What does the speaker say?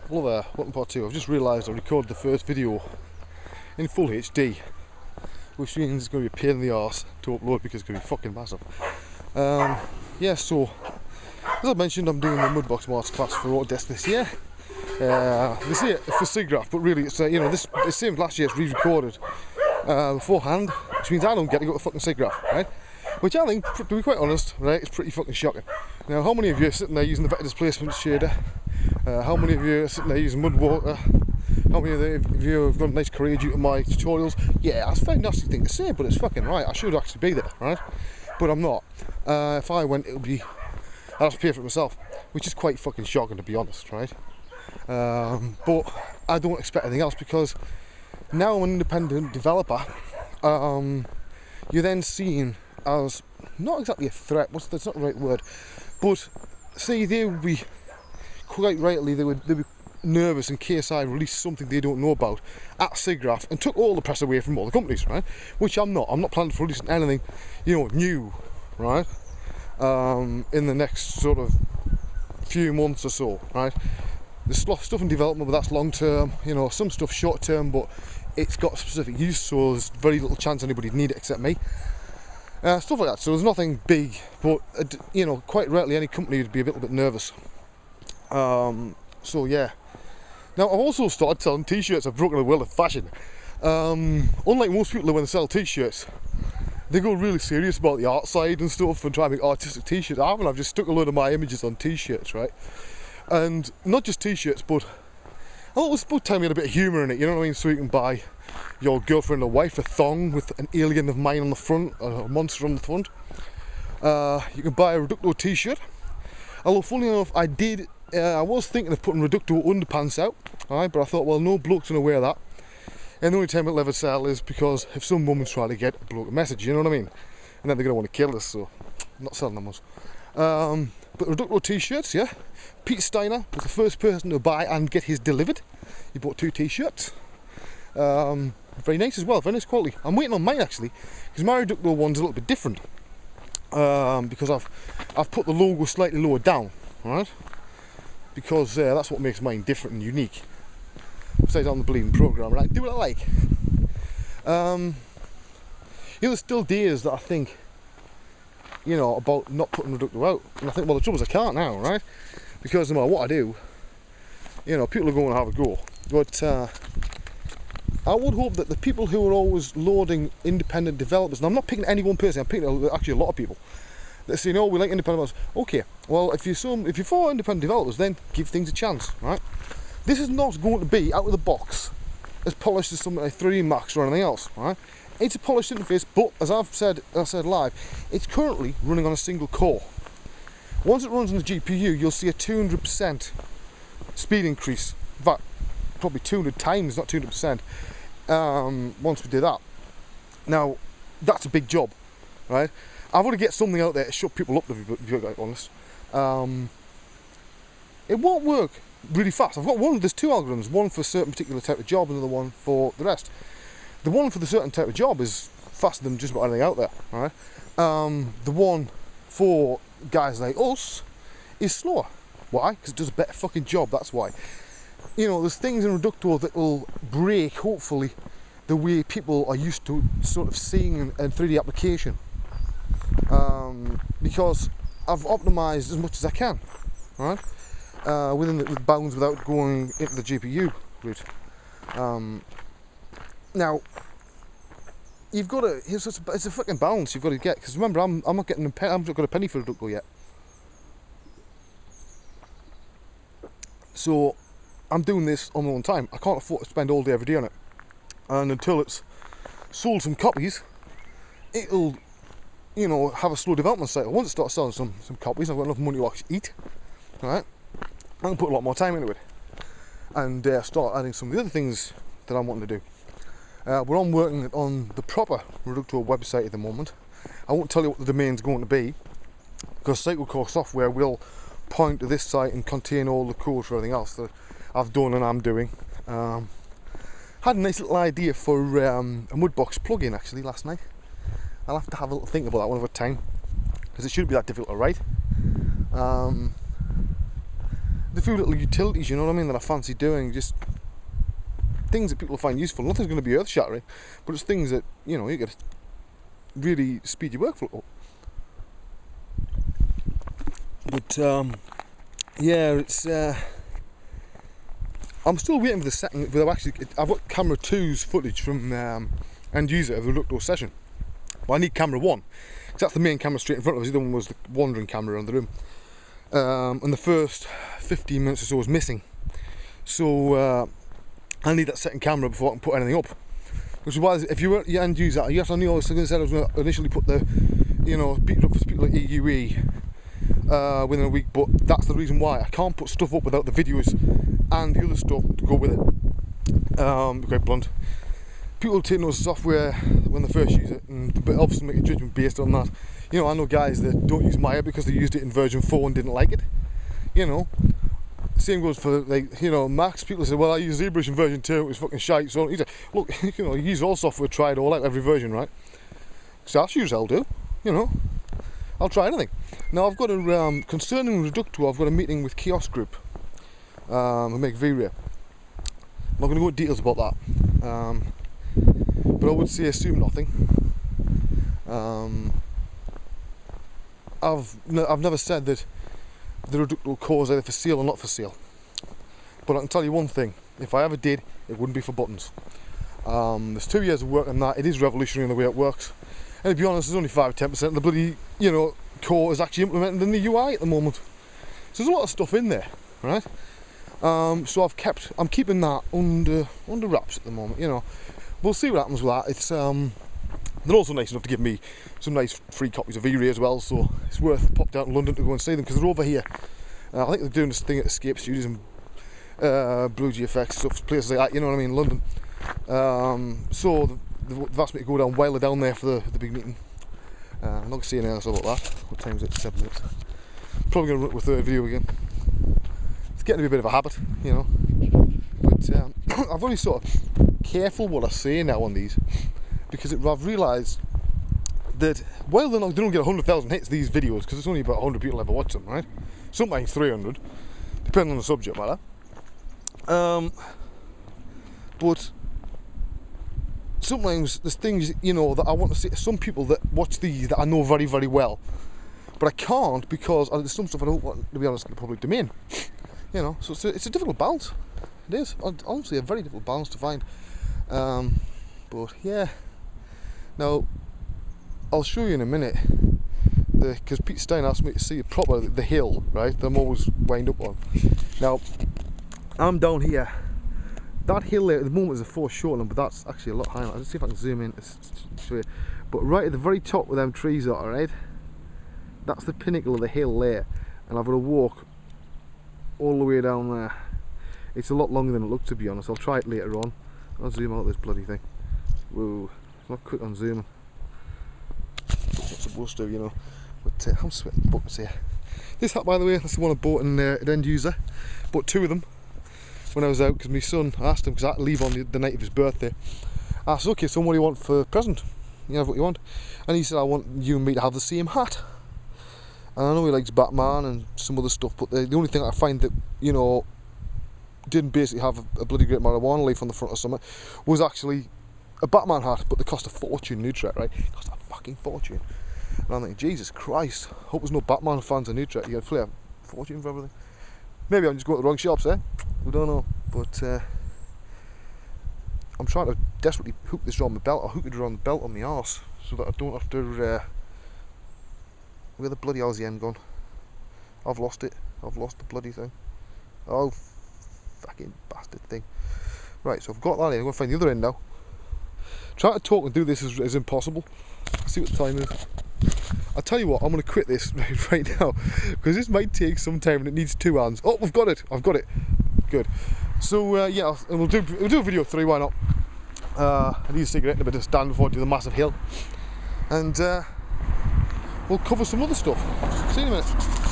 Hello there, welcome to part 2. I've just realised I recorded the first video in full HD, which means it's going to be a pain in the arse to upload because it's going to be fucking massive. Yeah, so as I mentioned, I'm doing the Mudbox Marks class for Autodesk this year. They say it for SIGGRAPH, but really it's it's the same as last year. It's re-recorded beforehand, which means I don't get to go to fucking SIGGRAPH, right? Which I think, to be quite honest, right, it's pretty fucking shocking. Now, how many of you are sitting there using the vector displacement shader? How many of you are sitting there using Mudwater? How many of you have got a nice career due to my tutorials? Yeah, that's a very nasty thing to say, but it's fucking right. I should actually be there, right? But I'm not. If I went, I'd have to pay for it myself, which is quite fucking shocking, to be honest, right? But I don't expect anything else, because now I'm an independent developer. You're then seen as not exactly a threat. That's not the right word, but say they would be quite rightly they'd be nervous in case I released something they don't know about at SIGGRAPH and took all the press away from all the companies, right? Which I'm not. I'm not planning to release anything, new, right? In the next sort of few months or so, right? There's stuff in development, but that's long term. Some stuff short term, but it's got specific use, so there's very little chance anybody'd need it except me. Stuff like that. So there's nothing big, but quite rightly any company would be a little bit nervous. So yeah. Now I've also started selling t-shirts. I've broken the world of fashion. Unlike most people when they sell t-shirts, they go really serious about the art side and stuff and try to make artistic t-shirts. I've just stuck a load of my images on t-shirts, right? And not just t-shirts, but I thought it was about time we had a bit of humour in it, you know what I mean? So you can buy your girlfriend or wife a thong with an alien of mine on the front, a monster on the front. You can buy a Reducto t-shirt. Although funny enough, I was thinking of putting Reducto underpants out, alright, but I thought, well, no bloke's gonna wear that. And the only time it'll ever sell is because if some woman's trying to get a bloke a message, you know what I mean? And then they're gonna want to kill us, so I'm not selling them much. But Reducto t-shirts, yeah. Pete Steiner was the first person to buy and get his delivered. He bought 2 t-shirts. Very nice as well, very nice quality. I'm waiting on mine actually, because my Reducto one's a little bit different. Because I've put the logo slightly lower down, right? Because that's what makes mine different and unique. Besides, I'm the bleeding programmer, I do what I like. There's still days that I think, about not putting Reducto out, and I think, well, the trouble is I can't now, right? Because no matter what I do, people are going to have a go. But I would hope that the people who are always lauding independent developers, and I'm not picking any one person, I'm picking actually a lot of people, that say, no, we like independent developers. Okay, well, if you're for independent developers, then give things a chance, right? This is not going to be, out of the box, as polished as something like 3D Max or anything else, right? It's a polished interface, but as I said live, it's currently running on a single core. Once it runs on the GPU, you'll see a 200% speed increase. In fact, probably 200 times, not 200%. Once we do that. Now, that's a big job, right? I've got to get something out there to shut people up, to be quite honest. It won't work really fast. There's 2 algorithms, one for a certain particular type of job, and another one for the rest. The one for the certain type of job is faster than just about anything out there, right? The one for guys like us is slower. Why? Because it does a better fucking job, that's why. There's things in Reducto that will break, hopefully, the way people are used to sort of seeing a 3D application. Because I've optimised as much as I can, right? Within the bounds without going into the GPU route. Now, you've got to, it's a fucking balance you've got to get, because remember, I'm not getting I haven't got a penny for Reducto yet. So, I'm doing this on my own time. I can't afford to spend all day every day on it. And until it's sold some copies, it'll, have a slow development cycle. Once it starts selling some copies, I've got enough money to actually eat, right? I can put a lot more time into it. And start adding some of the other things that I'm wanting to do. I'm working on the proper Reducto website at the moment. I won't tell you what the domain's going to be, because Cyclecore Software will point to this site and contain all the code for everything else that I've done and I'm doing. Had a nice little idea for a Mudbox plugin actually last night. I'll have to have a little think about that one over time, because it shouldn't be that difficult to write. the few little utilities, you know what I mean, that I fancy doing, just things that people find useful. Nothing's going to be earth-shattering, but it's things that, you know, you get to really speed your workflow up. But yeah, it's I'm still waiting for the second. I've got camera 2's footage from end user of the Reducto session. But I need camera 1, because that's the main camera straight in front of us. The other one was the wandering camera around the room. And the first 15 minutes or so was missing. So I need that second camera before I can put anything up. Which is why, if you were your end user, yes, I knew I was going to initially put the, you know, beat it up for people like EUE within a week, but that's the reason why I can't put stuff up without the videos and the other stuff to go with it. Quite blunt. People take no software when they first use it, but obviously make a judgment based on that. You know, I know guys that don't use Maya because they used it in version 4 and didn't like it. You know, same goes for, like, you know, Macs. People say, well, I use ZBrush in version 2, it was fucking shite. So you say, look, you know, you use all software, try it all out, every version, right? So that's usually I'll do. You know, I'll try anything. Now I've got a concerning Reducto. I've got a meeting with Kiosk Group who make V-Ray. I'm not going to go into details about that, but I would say assume nothing. I've never said that the Reducto core is either for sale or not for sale, but I can tell you one thing: if I ever did, it wouldn't be for buttons. There's 2 years of work on that. It is revolutionary in the way it works, and to be honest, there's only 5-10% of the bloody, you know, core is actually implemented in the UI at the moment. So there's a lot of stuff in there, right? So I'm keeping that under wraps at the moment. You know, we'll see what happens with that. It's they're also nice enough to give me some nice free copies of V-Ray as well, so it's worth popping down to London to go and see them, because they're over here. I think they're doing this thing at Escape Studios and Blue GFX stuff, places like that, you know what I mean, London. So they've asked me to go down while they're down there for the big meeting. I'm not going to see anything else about that. What time is it? 7 minutes. Probably going to run with a third video again. It's getting to be a bit of a habit, you know. But I've only sort of careful what I say now on these, because I've realised that while they don't get 100,000 hits, these videos, because it's only about 100 people ever watch them, right? Sometimes 300, depending on the subject matter. But sometimes there's things, you know, that I want to say to some people that watch these that I know very, very well, but I can't because there's some stuff I don't want to be honest in the public domain. You know, so it's a difficult balance. It is honestly a very difficult balance to find. But yeah. Now I'll show you in a minute, because Pete Stein asked me to see the hill, right, that I'm always wind up on. Now I'm down here. That hill there at the moment is a foreshortening, but that's actually a lot higher. Let's see if I can zoom in to show you. But right at the very top where them trees are, right, that's the pinnacle of the hill there, and I've got to walk all the way down there. It's a lot longer than it looks, to be honest. I'll try it later on. I'll zoom out this bloody thing. Whoa, it's not quick on zooming. It's not supposed to, you know. But I'm sweating buckets here. This hat, by the way, that's the one I bought in at End User. Bought 2 of them when I was out, because my son asked him, because I had to leave on the night of his birthday. I said, okay, so what do you want for a present? You have what you want. And he said, I want you and me to have the same hat. And I know he likes Batman and some other stuff, but the only thing I find that, you know, didn't basically have a bloody great marijuana leaf on the front or something was actually a Batman hat, but they cost a fortune in Utrecht, right? It cost a fucking fortune. And I'm thinking, Jesus Christ, hope there's no Batman fans in Utrecht. You get a fortune for everything. Maybe I'm just going to the wrong shops, eh? We don't know. But I'm trying to desperately hook this around my belt. I'll hook it around the belt on my arse so that I don't have to. Where the bloody hell's the end gone? I've lost it. I've lost the bloody thing. Oh, fucking bastard thing. Right, so I've got that in. I'm going to find the other end now. Trying to talk and do this is impossible. Let's see what the time is. I'll tell you what, I'm going to quit this right now, because this might take some time and it needs 2 hands. Oh, I've got it. I've got it. Good. So yeah, we'll do a video 3. Why not? I need a cigarette and a bit of stand before I do the massive hill, and we'll cover some other stuff. See you in a minute.